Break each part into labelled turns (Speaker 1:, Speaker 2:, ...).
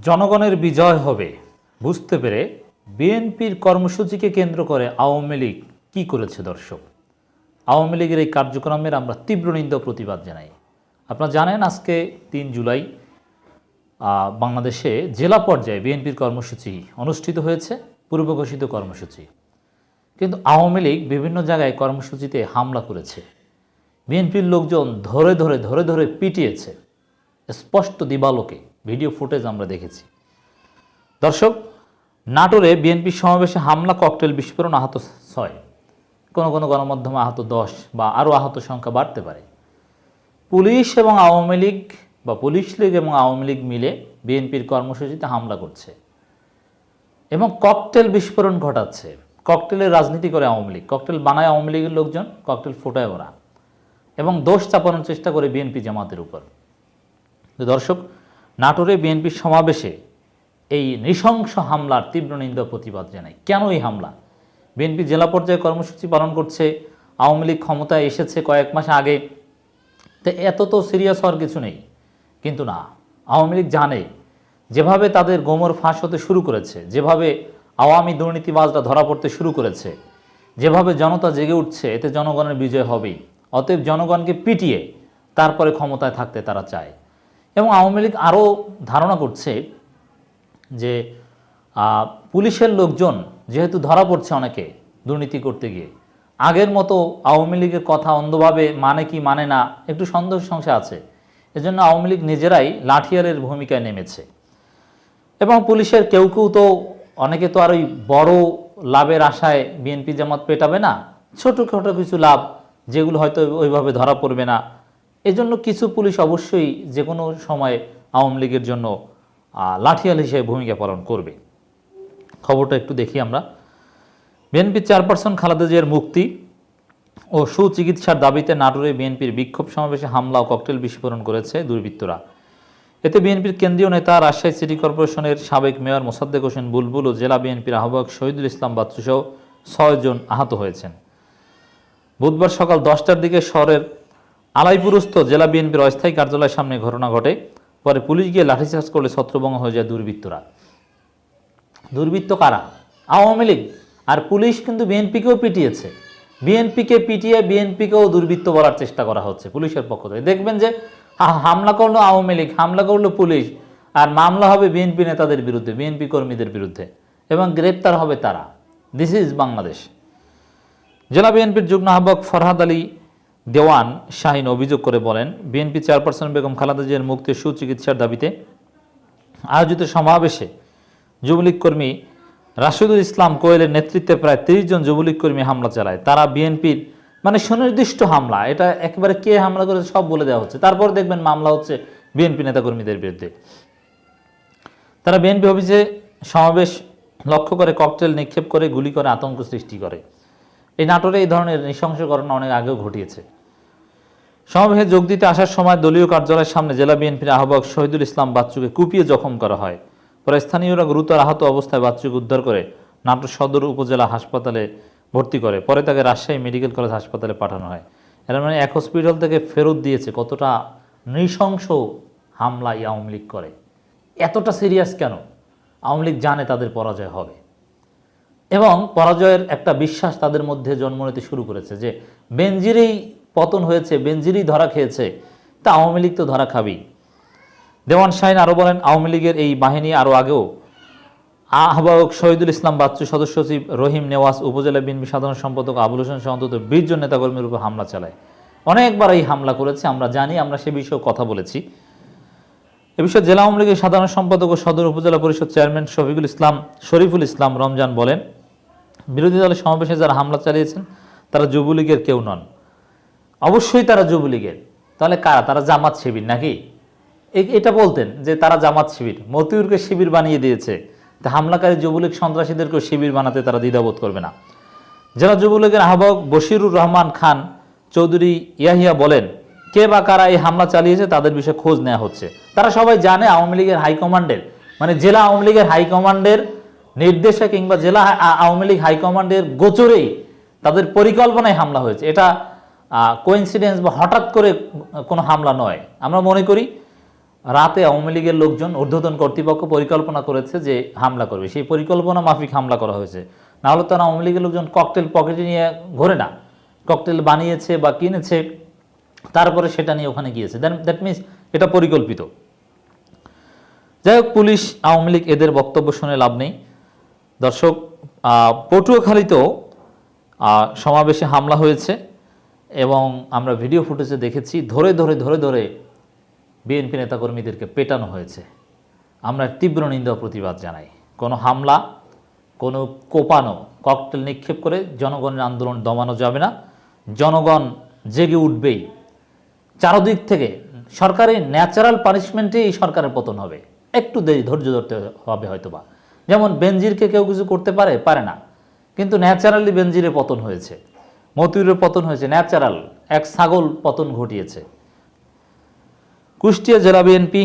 Speaker 1: জনগণের বিজয় হবে বুঝতে পেরে বিএনপির কর্মসূচিকে কেন্দ্র করে আওয়ামী লীগ কী করেছে দর্শক। আওয়ামী লীগের এই কার্যক্রমের আমরা তীব্র নিন্দা ও প্রতিবাদ জানাই। আপনারা জানেন আজকে ৩ জুলাই বাংলাদেশে জেলা পর্যায়ে বিএনপির কর্মসূচি অনুষ্ঠিত হয়েছে, পূর্ব ঘোষিত কর্মসূচি। কিন্তু আওয়ামী লীগ বিভিন্ন জায়গায় কর্মসূচিতে হামলা করেছে, বিএনপির লোকজন ধরে ধরে পিটিয়েছে, স্পষ্ট দিবালোকে ভিডিও ফুটেজ আমরা দেখেছি। দর্শক, নাটোরে বিএনপি সমাবেশে হামলা, ককটেল বিস্ফোরণ, আহত 6, কোনো গণমাধ্যমে আহত 10 বা আরও আহত সংখ্যা বাড়তে পারে। পুলিশ এবং আওয়ামী লীগ বা পুলিশ লীগ এবং আওয়ামী লীগ মিলে বিএনপির কর্মসূচিতে হামলা করছে এবং ককটেল বিস্ফোরণ ঘটাচ্ছে। ককটেলের রাজনীতি করে আওয়ামী লীগ, ককটেল বানায় আওয়ামী লীগের লোকজন, ককটেল ফোটায় ওরা এবং দোষ চাপানোর চেষ্টা করে বিএনপি জামাতের উপর। দর্শক, নাটোরে বিএনপির সমাবেশে এই নৃশংস হামলার তীব্র নিন্দা প্রতিবাদ জানাই। কেন এই হামলা? বিএনপি জেলা পর্যায়ে কর্মসূচি পালন করছে, আওয়ামী লীগ ক্ষমতায় এসেছে কয়েক মাস আগে, তো এত তো সিরিয়াস হওয়ার কিছু নেই। কিন্তু না, আওয়ামী লীগ জানে যেভাবে তাদের গোমর ফাঁস হতে শুরু করেছে, যেভাবে আওয়ামী দুর্নীতিবাজরা ধরা পড়তে শুরু করেছে, যেভাবে জনতা জেগে উঠছে, এতে জনগণের বিজয় হবেই। অতএব জনগণকে পিটিয়ে তারপরে ক্ষমতায় থাকতে তারা চায়। এবং আওয়ামী লীগ আরও ধারণা করছে যে পুলিশের লোকজন যেহেতু ধরা পড়ছে অনেকে দুর্নীতি করতে গিয়ে, আগের মতো আওয়ামী লীগের কথা অন্ধভাবে মানে কি মানে না একটু সন্দেহ সংশয় আছে। এজন্য আওয়ামী লীগ নিজেরাই লাঠিয়ালের ভূমিকায় নেমেছে। এবং পুলিশের কেউ তো অনেকে তো আর ওই বড় লাভের আশায় বিএনপি জামাত পেটাবে না, ছোটোখাটো কিছু লাভ যেগুলো হয়তো ওইভাবে ধরা পড়বে না, এজন্য কিছু পুলিশ অবশ্যই যে কোনো সময় আওয়ামী লীগের জন্য লাঠিয়াল হিসেবে ভূমিকা পালন করবে। খবরটা একটু দেখি আমরা। বিএনপির চেয়ারপারসন খালেদা জিয়ার মুক্তি ও সুচিকিৎসার দাবিতে নাটোরে বিএনপির বিক্ষোভ সমাবেশে হামলা ও ককটেল বিস্ফোরণ করেছে দুর্বৃত্তরা। এতে বিএনপির কেন্দ্রীয় নেতা, রাজশাহী সিটি কর্পোরেশনের সাবেক মেয়র মোসাদ্দেক হোসেন বুলবুল ও জেলা বিএনপির আহ্বায়ক শহীদুল ইসলাম বাচ্চু সহ 6 জন আহত হয়েছেন। বুধবার সকাল 10টার দিকে শহরের আলাইপুরস্থ জেলা বিএনপির অস্থায়ী কার্যালয়ের সামনে ঘটনা ঘটে। পরে পুলিশ গিয়ে লাঠিচার্জ করলে ছত্রভঙ্গ হয়ে যায় দুর্বৃত্তরা। দুর্বৃত্ত কারা? আওয়ামী লীগ। আর পুলিশ কিন্তু বিএনপিকেও পিটিয়েছে, বিএনপিকে পিটিয়ে বিএনপিকেও দুর্বৃত্ত বলার চেষ্টা করা হচ্ছে পুলিশের পক্ষ থেকে। দেখবেন যে হামলা করলো আওয়ামী লীগ, হামলা করলো পুলিশ, আর মামলা হবে বিএনপি নেতাদের বিরুদ্ধে, বিএনপি কর্মীদের বিরুদ্ধে, এবং গ্রেপ্তার হবে তারা। This is Bangladesh. জেলা বিএনপির যুগ্ম আহ্বায়ক ফরহাদ আলী দেওয়ান শাহিন অভিযোগ করে বলেন, বিএনপি চেয়ারপারসন বেগম খালেদা জিয়ার মুক্তি সুচিকিৎসার দাবিতে আয়োজিত সমাবেশে যুবলীগ কর্মী রাশিদুল ইসলাম কোয়েলের নেতৃত্বে প্রায় 30 জন যুবলীগ কর্মী হামলা চালায়। তারা বিএনপির সুনির্দিষ্ট হামলা, এটা একেবারে কে হামলা করেছে সব বলে দেওয়া হচ্ছে। তারপর দেখবেন মামলা হচ্ছে বিএনপি নেতাকর্মীদের বিরুদ্ধে। তারা বিএনপি অফিসে সমাবেশ লক্ষ্য করে ককটেল নিক্ষেপ করে, গুলি করে, আতঙ্ক সৃষ্টি করে। এই নাটোরে এই ধরনের নৃশংস ঘটনা অনেক আগেও ঘটিয়েছে। সমাবেশে যোগ দিতে আসার সময় দলীয় কার্যালয়ের সামনে জেলা বিএনপির আহ্বায়ক শহীদুল ইসলাম বাচ্চুকে কুপিয়ে জখম করা হয়। পরে স্থানীয়রা গুরুতর আহত অবস্থায় বাচ্চুকে উদ্ধার করে নাটোর সদর উপজেলা হাসপাতালে ভর্তি করে। পরে তাকে রাজশাহী মেডিকেল কলেজ হাসপাতালে পাঠানো হয়। এর মানে এক হসপিটাল থেকে ফেরত দিয়েছে। কতটা নৃশংস হামলা আওয়ামী লীগ করে, এতটা সিরিয়াস কেন? আওয়ামী লীগ জানে তাদের পরাজয় হবে এবং পরাজয়ের একটা বিশ্বাস তাদের মধ্যে জন্ম নিতে শুরু করেছে যে বেনজিরই পতন হয়েছে, বেনজিরই ধরা খেয়েছে, তা আওয়ামী লীগ তো ধরা খাবেই। দেওয়ান শাহিন আরও বলেন, আওয়ামী লীগের এই বাহিনী আরও আগেও আহ্বায়ক শহীদুল ইসলাম বাচ্চু, সদস্য সচিব রহিম নেওয়াজ, উপজেলা বিএনপি সাধারণ সম্পাদক আবুল হোসেন সহ অন্তত 20 জন নেতাকর্মীর উপর হামলা চালায়। অনেকবার এই হামলা করেছে, আমরা জানি, আমরা সে বিষয়ে কথা বলেছি। এ বিষয়ে জেলা আওয়ামী লীগের সাধারণ সম্পাদক ও সদর উপজেলা পরিষদ চেয়ারম্যান শরীফুল ইসলাম রমজান বলেন, বিরোধী দলের সমাবেশে যারা হামলা চালিয়েছেন তারা যুবলীগের কেউ নন। অবশ্যই তারা যুবলীগের, তাহলে কারা? তারা জামাত শিবির নাকি? এটা বলতেন যে তারা জামাত শিবির, মতিউরকে শিবির বানিয়ে দিয়েছে, তা হামলাকারী যুবলীগ সন্ত্রাসীদেরকেও শিবির বানাতে তারা দ্বিধাবোধ করবে না। জেলা যুবলীগের আহ্বায়ক বশিরুর রহমান খান চৌধুরী ইয়াহিয়া বলেন, কে বা কারা এই হামলা চালিয়েছে তাদের বিষয়ে খোঁজ নেওয়া হচ্ছে। তারা সবাই জানে আওয়ামী লীগের হাইকমান্ডের, জেলা আওয়ামী লীগের হাইকমান্ডের নির্দেশে কিংবা জেলা আওয়ামী লীগ হাইকমান্ডের গোচরেই তাদের পরিকল্পনায় হামলা হয়েছে। এটা কোইন্সিডেন্স বা হঠাৎ করে কোনো হামলা নয়। আমরা মনে করি রাতে আওয়ামী লীগের লোকজন ঊর্ধ্বতন কর্তৃপক্ষ পরিকল্পনা করেছে যে হামলা করবে, সেই পরিকল্পনা মাফিক হামলা করা হয়েছে। না হলে তো আওয়ামী লীগের লোকজন ককটেল পকেটে নিয়ে ঘোরে না, ককটেল বানিয়েছে বা কিনেছে তারপরে সেটা নিয়ে ওখানে গিয়েছে, দেন দ্যাট মিনস এটা পরিকল্পিত। যাই হোক, পুলিশ আওয়ামী লীগ এদের বক্তব্য শুনে লাভ নেই। দর্শক, পটুয়াখালীতেও সমাবেশে হামলা হয়েছে এবং আমরা ভিডিও ফুটেজে দেখেছি ধরে ধরে ধরে ধরে বিএনপি নেতাকর্মীদেরকে পেটানো হয়েছে। আমরা তীব্র নিন্দা প্রতিবাদ জানাই। কোনো হামলা, কোনো কোপানো, ককটেল নিক্ষেপ করে জনগণের আন্দোলন দমানো যাবে না। জনগণ জেগে উঠবেই। চারদিক থেকে সরকারের ন্যাচারাল পানিশমেন্টে এই সরকারের পতন হবে। একটু ধৈর্য ধরতে হবে হয়তোবা। যেমন বেনজিরকে কেউ কিছু করতে পারে না, কিন্তু ন্যাচারালি বেনজিরের পতন হয়েছে, মতিউরের পতন হয়েছে, ন্যাচারাল এক ছাগল পতন ঘটিয়েছে। কুষ্টিয়া জেলা বিএনপি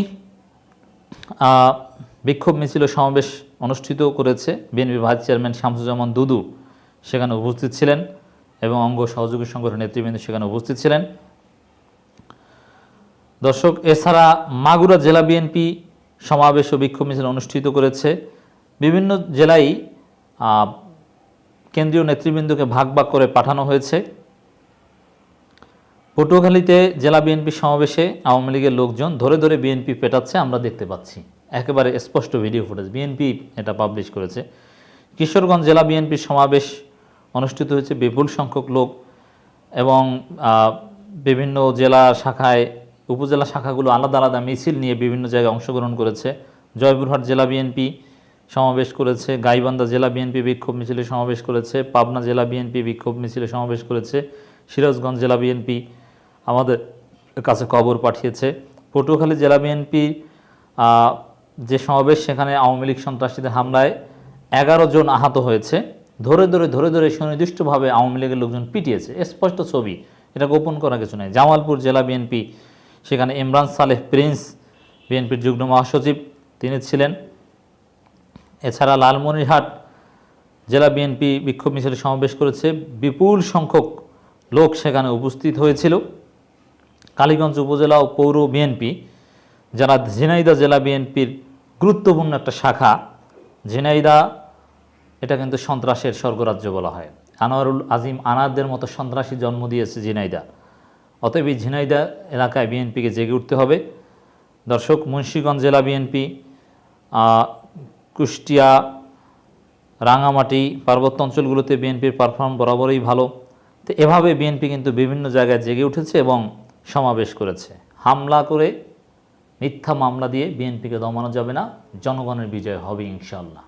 Speaker 1: বিক্ষোভ মিছিল সমাবেশ অনুষ্ঠিত করেছে। বিএনপি ভাইস চেয়ারম্যান শামসুজ্জামান দুদু সেখানে উপস্থিত ছিলেন এবং অঙ্গ সহযোগী সংগঠনের নেতৃবৃন্দ সেখানে উপস্থিত ছিলেন। দর্শক, এছাড়া মাগুরা জেলা বিএনপি সমাবেশ ও বিক্ষোভ মিছিল অনুষ্ঠিত করেছে। বিভিন্ন জেলায় কেন্দ্রীয় নেতৃবৃন্দকে ভাগ ভাগ করে পাঠানো হয়েছে। পটুয়াখালীতে জেলা বিএনপি সমাবেশে আওয়ামী লীগের লোকজন ধরে ধরে বিএনপি পেটাচ্ছে, আমরা দেখতে পাচ্ছি, একেবারে স্পষ্ট ভিডিও ফুটেজ, বিএনপি এটা পাবলিশ করেছে। কিশোরগঞ্জ জেলা বিএনপির সমাবেশ অনুষ্ঠিত হয়েছে, বিপুল সংখ্যক লোক এবং বিভিন্ন জেলা শাখায়, উপজেলা শাখাগুলো আলাদা আলাদা মিছিল নিয়ে বিভিন্ন জায়গায় অংশগ্রহণ করেছে। জয়পুরহাট জেলা বিএনপি সমাবেশ করেছে, গাইবান্ধা জেলা বিএনপি বিক্ষোভ মিছিলে সমাবেশ করেছে, পাবনা জেলা বিএনপি বিক্ষোভ মিছিলে সমাবেশ করেছে, সিরাজগঞ্জ জেলা বিএনপি আমাদের কাছে খবর পাঠিয়েছে। পটুয়াখালী জেলা বিএনপি যে সমাবেশ, সেখানে আওয়ামী লীগ সন্ত্রাসীদের হামলায় 11 জন আহত হয়েছে। ধরে ধরে ধরে ধরে সুনির্দিষ্টভাবে আওয়ামী লীগের লোকজন পিটিয়েছে, স্পষ্ট ছবি, এটা গোপন করা কিছু নয়। জামালপুর জেলা বিএনপি, সেখানে ইমরান সালেহ প্রিন্স বিএনপির যুগ্ম মহাসচিব তিনি ছিলেন। এছাড়া লালমনিরহাট জেলা বিএনপি বিক্ষোভ মিছিলে সমাবেশ করেছে, বিপুল সংখ্যক লোক সেখানে উপস্থিত হয়েছিল। কালীগঞ্জ উপজেলা ও পৌর বিএনপি, যারা ঝিনাইদহ জেলা বিএনপির গুরুত্বপূর্ণ একটা শাখা, ঝিনাইদহ এটা কিন্তু সন্ত্রাসের স্বর্গরাজ্য বলা হয়। আনোয়ারুল আজিম আনারদের মতো সন্ত্রাসী জন্ম দিয়েছে ঝিনাইদহ। অতএব এই ঝিনাইদহ এলাকায় বিএনপিকে জেগে উঠতে হবে। দর্শক, মুন্সিগঞ্জ জেলা বিএনপি, কুষ্টিয়া, রাঙামাটি পার্বত্য অঞ্চলগুলোতে বিএনপির পারফর্ম বরাবরই ভালো। তো এভাবে বিএনপি কিন্তু বিভিন্ন জায়গায় জেগে উঠেছে এবং সমাবেশ করেছে। হামলা করে, মিথ্যা মামলা দিয়ে বিএনপিকে দমানো যাবে না। জনগণের বিজয় হবে ইনশাআল্লাহ।